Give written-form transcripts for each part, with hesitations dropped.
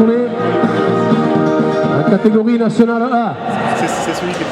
tournée. En catégorie nationale A. C'est celui qui est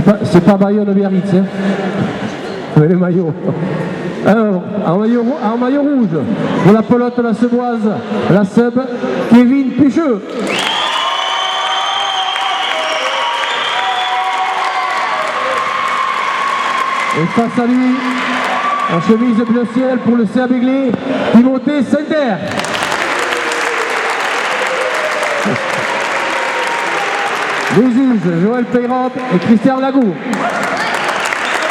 préféré. C'est pas Bayonne-Biarritz, hein. Mais les maillots. Alors, en maillot rouge, pour la pelote la Seboise, la Seb, Kevin Picheux. Et face à lui, en chemise bleu ciel pour le CA Béglé, Timothée Sender. Les juges, Joël Peyrotte et Christian Lagou.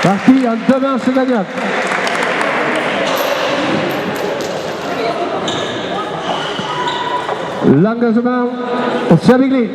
Parti en 2 manches gagnantes. L'engagement au CA Béglé.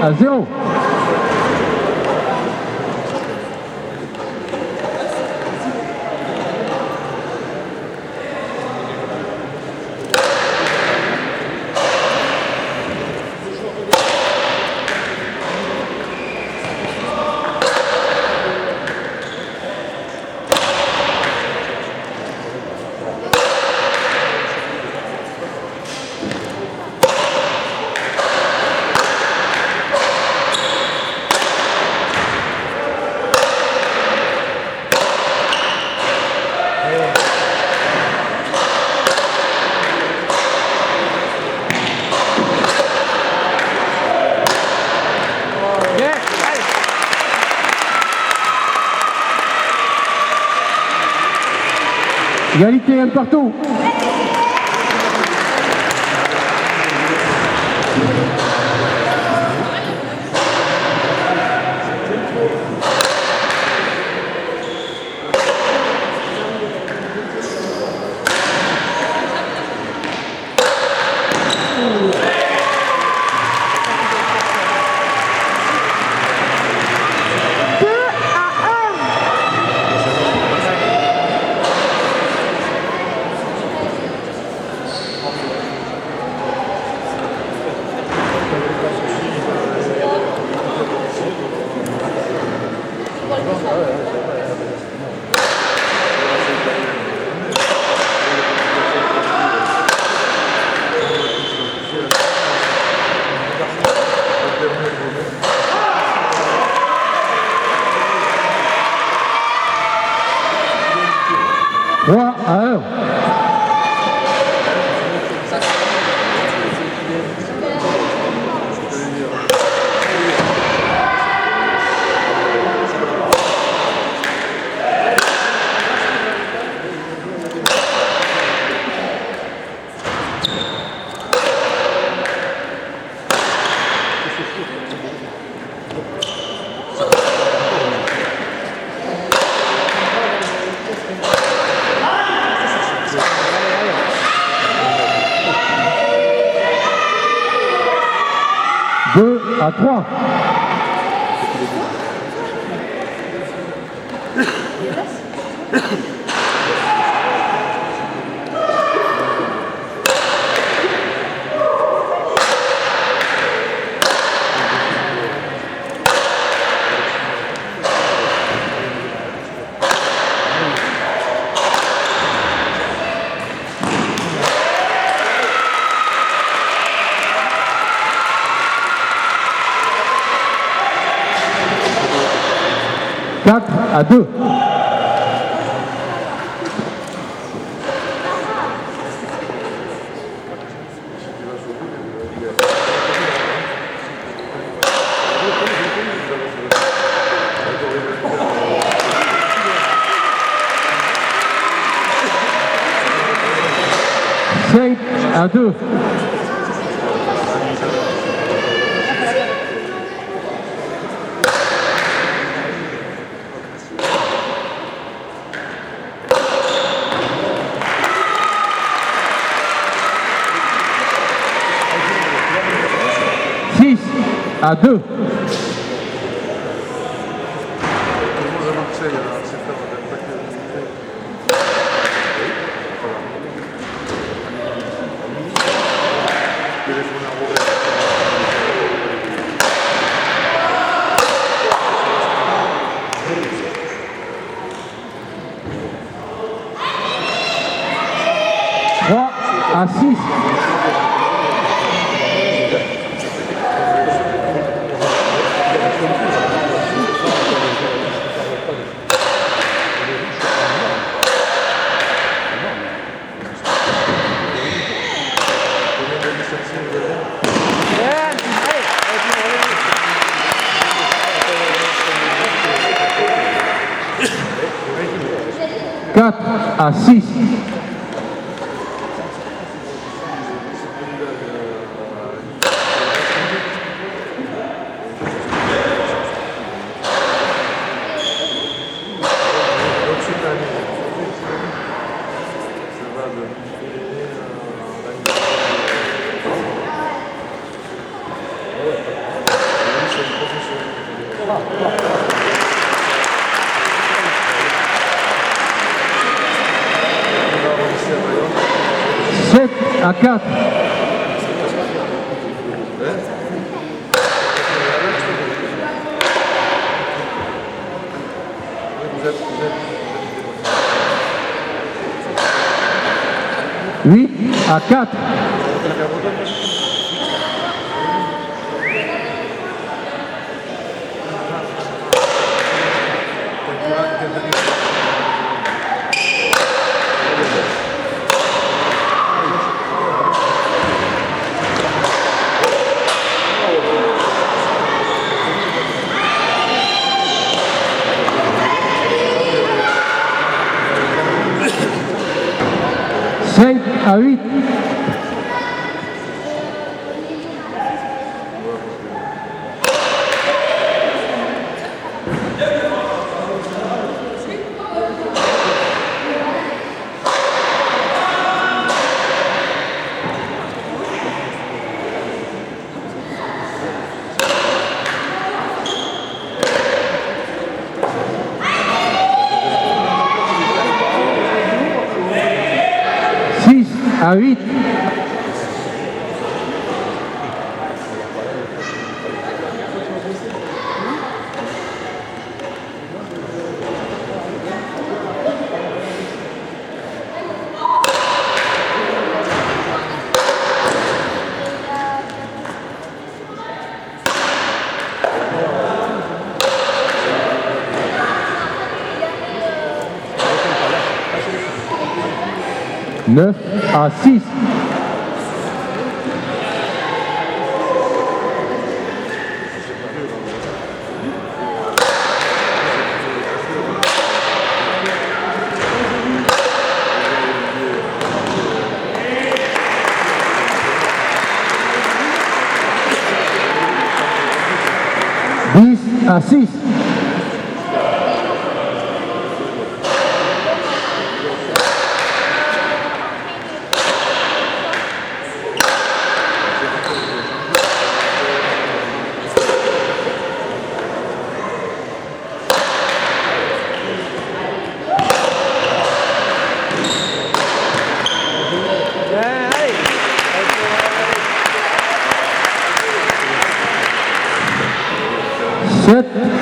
À 0. Égalité un partout. À 3. à 2. À 2. À 2. À 6. À 6. À 4. Oui, à 4. À 8. À 8. À 6. À 6.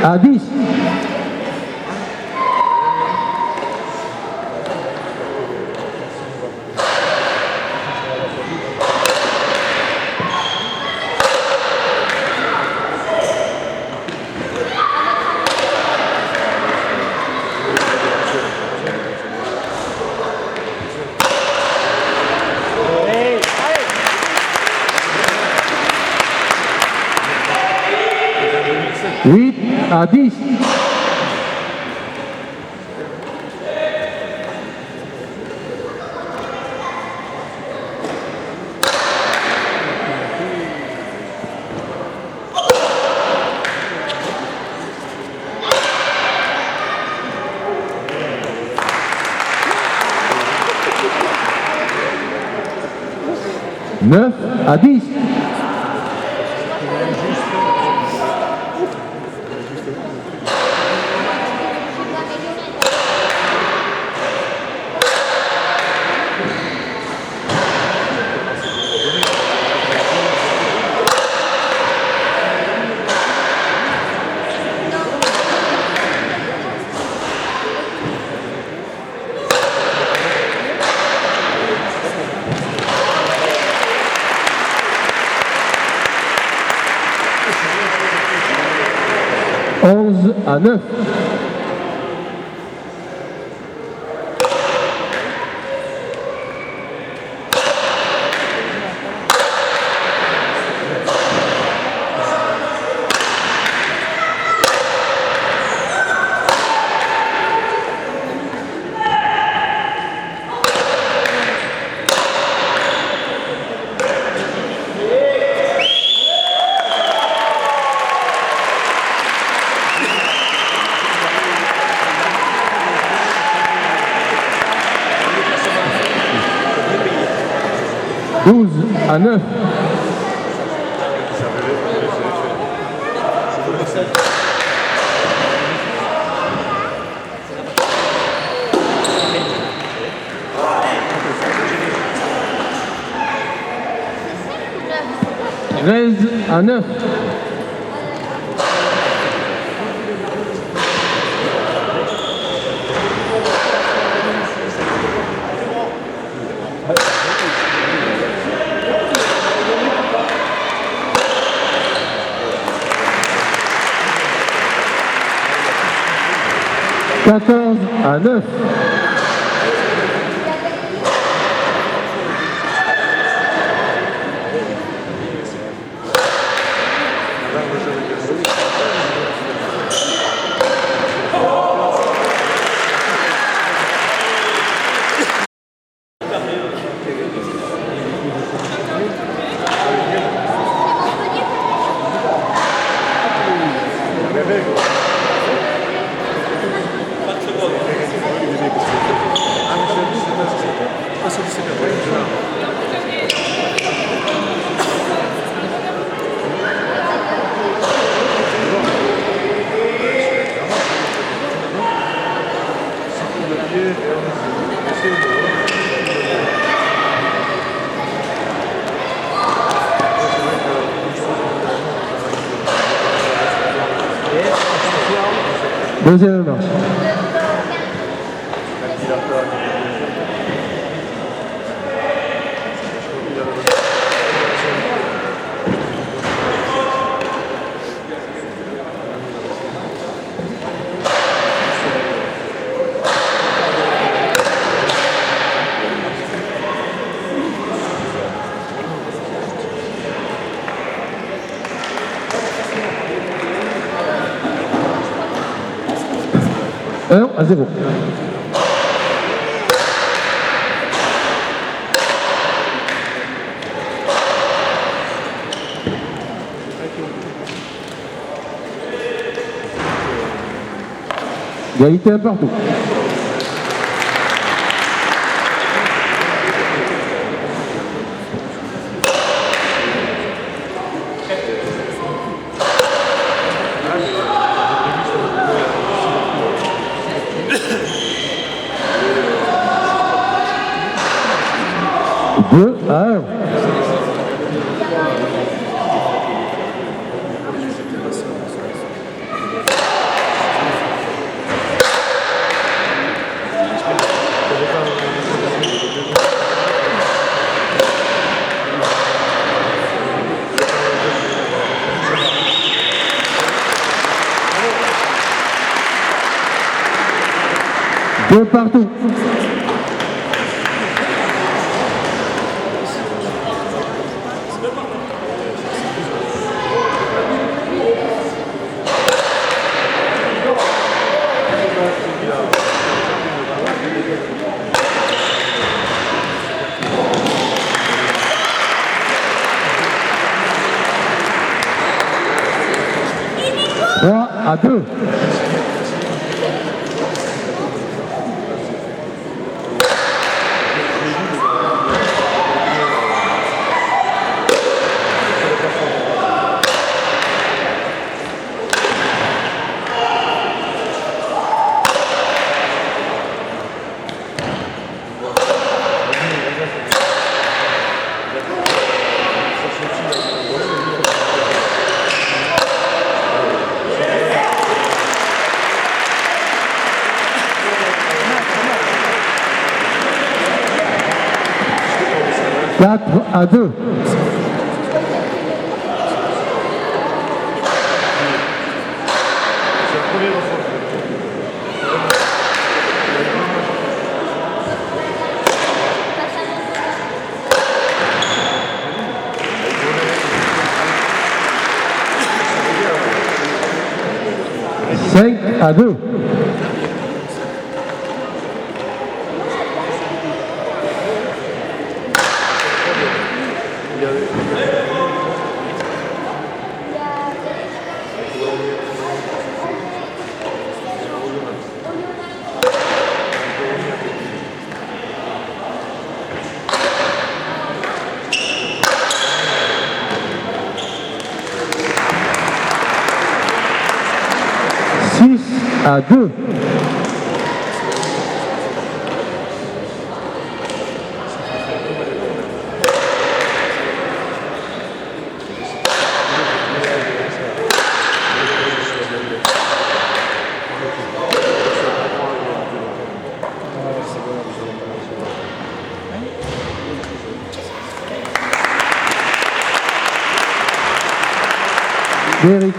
À 10. 8-10. Neuf à 10. Onze à 9. Douze à 9. Treize à 9. Quatorze à 9. Deuxième marche. Un à 0. Égalité un partout. Deux à 1. Deux partout. à 2. À 2. Cinq à 2. À 2. Eric.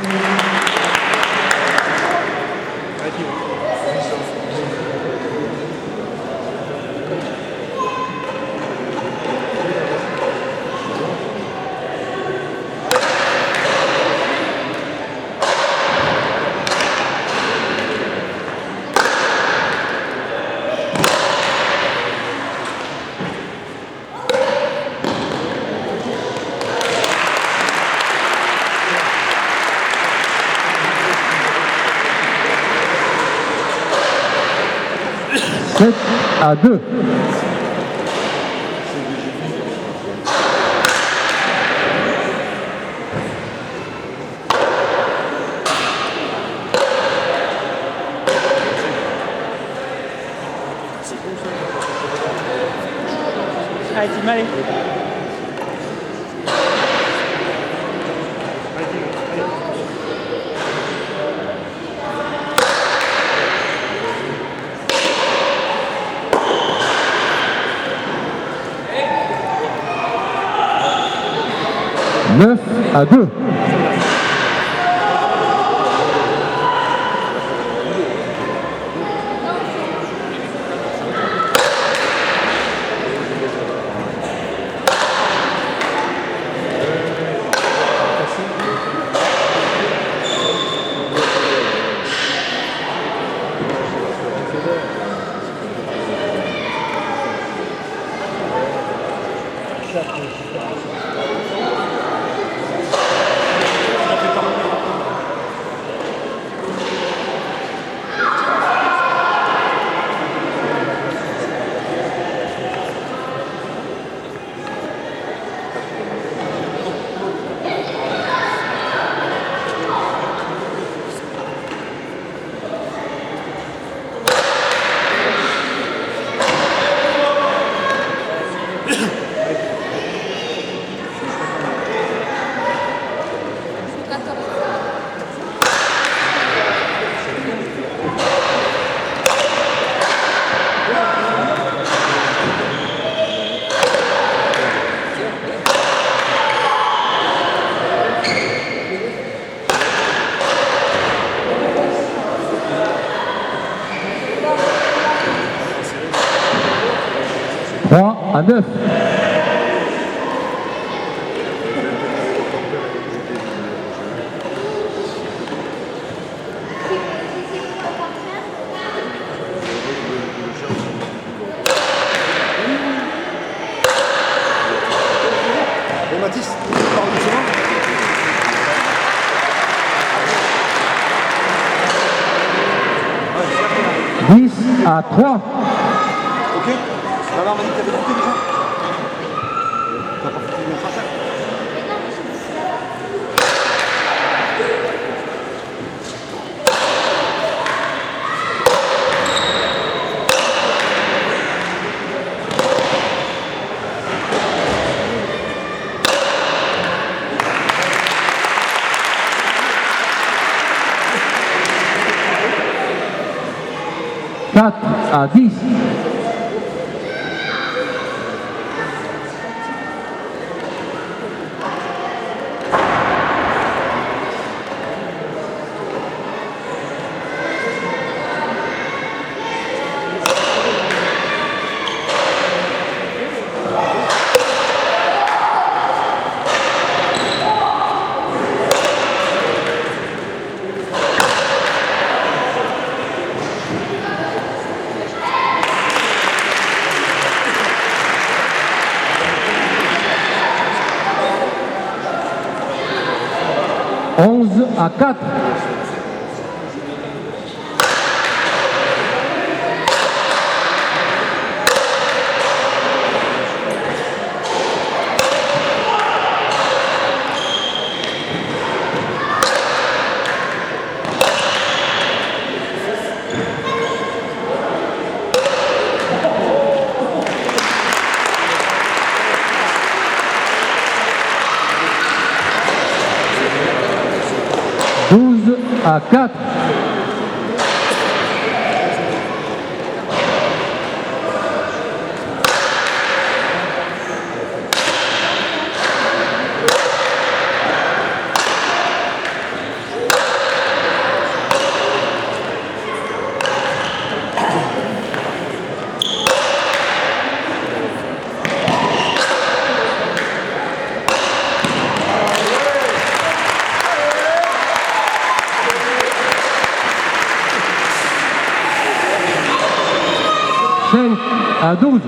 7 à 2. Allez, Tim, allez. Neuf à 2. À 9. Bon Mathis, tu parles doucement. à 3. Ok. Alors, on m'a dit que t'avais goûté déjà. T'as pas fait bien faire. 4 à 10. À 4. À 4. À 12.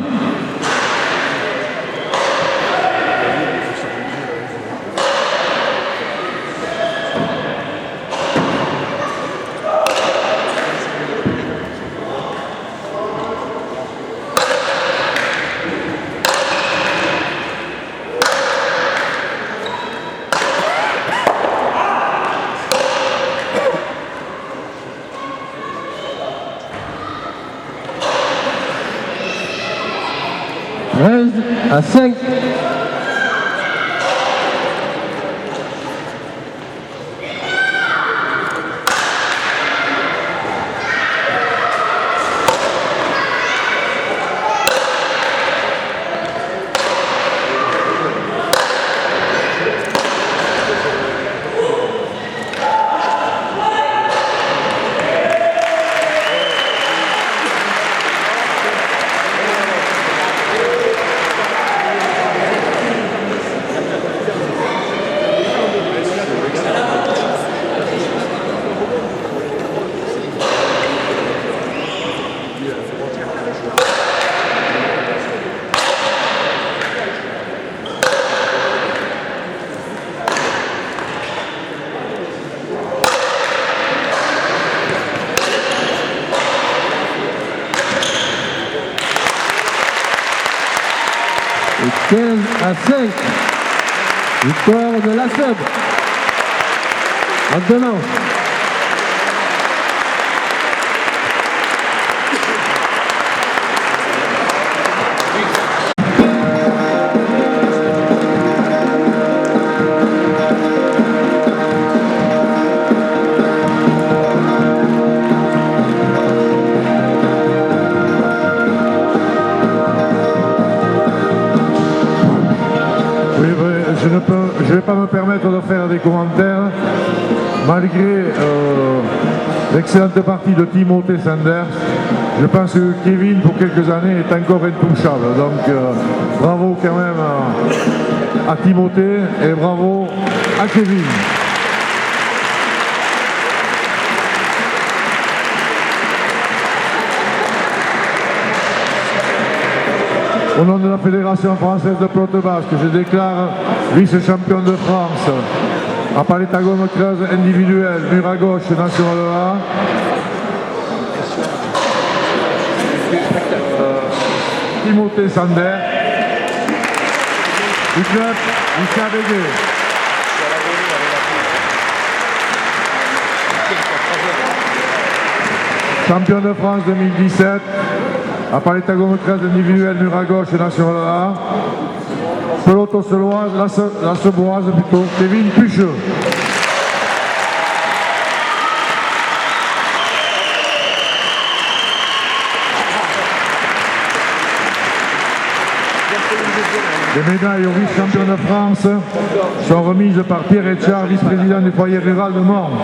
À 5. Et 15 à 5. Victoire de la SEB. Maintenant. Je ne vais pas me permettre de faire des commentaires malgré l'excellente partie de Timothée Sanders. Je pense que Kevin, pour quelques années, est encore intouchable. Donc bravo quand même à Timothée et bravo à Kevin. Au nom de la Fédération française de pelote basque, je déclare vice-champion de France à palétagone creuse individuel, mur à gauche, national A. Timothée Sander, du club du Cabégué. Champion de France 2017, à Palétagone 13 individuel mur à gauche national A. Pelote Soloise, la Seboise plutôt, Kevin Pucheux. Les médailles au vice-champion de France sont remises par Pierre Etchard, vice-président du foyer rural de Morne.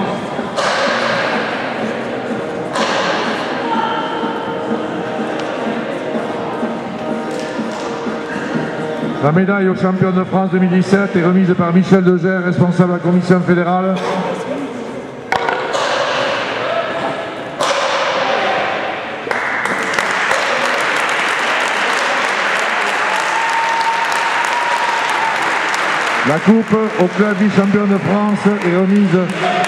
La médaille au champion de France 2017 est remise par Michel Degère, responsable de la commission fédérale. La coupe au club vice-champion de France est remise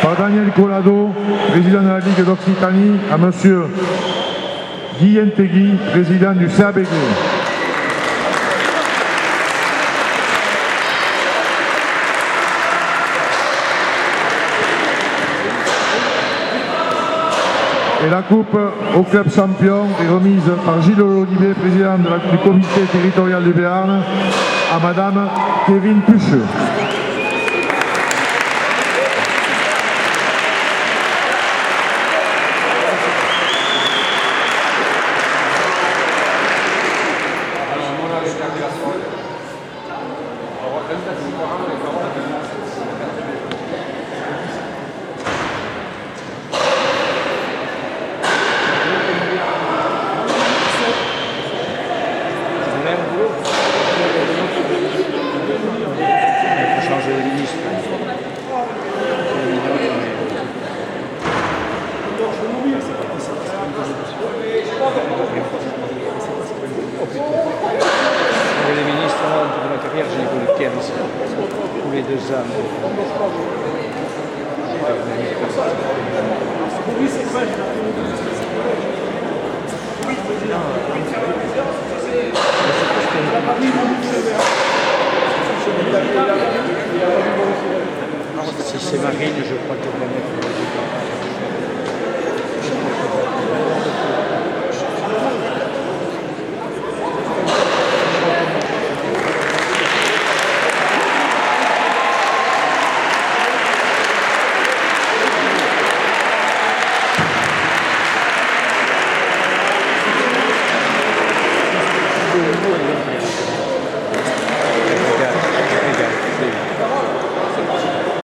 par Daniel Collado, président de la Ligue d'Occitanie, à monsieur Guy Entegui, président du CABG. Et la coupe au club champion est remise par Gilles Olivier, président du comité territorial du Béarn, à madame Kevin Pucheux. Les ministres, de ma carrière, j'ai évolué 15 tous les 2 ans. Si c'est Marine, je crois que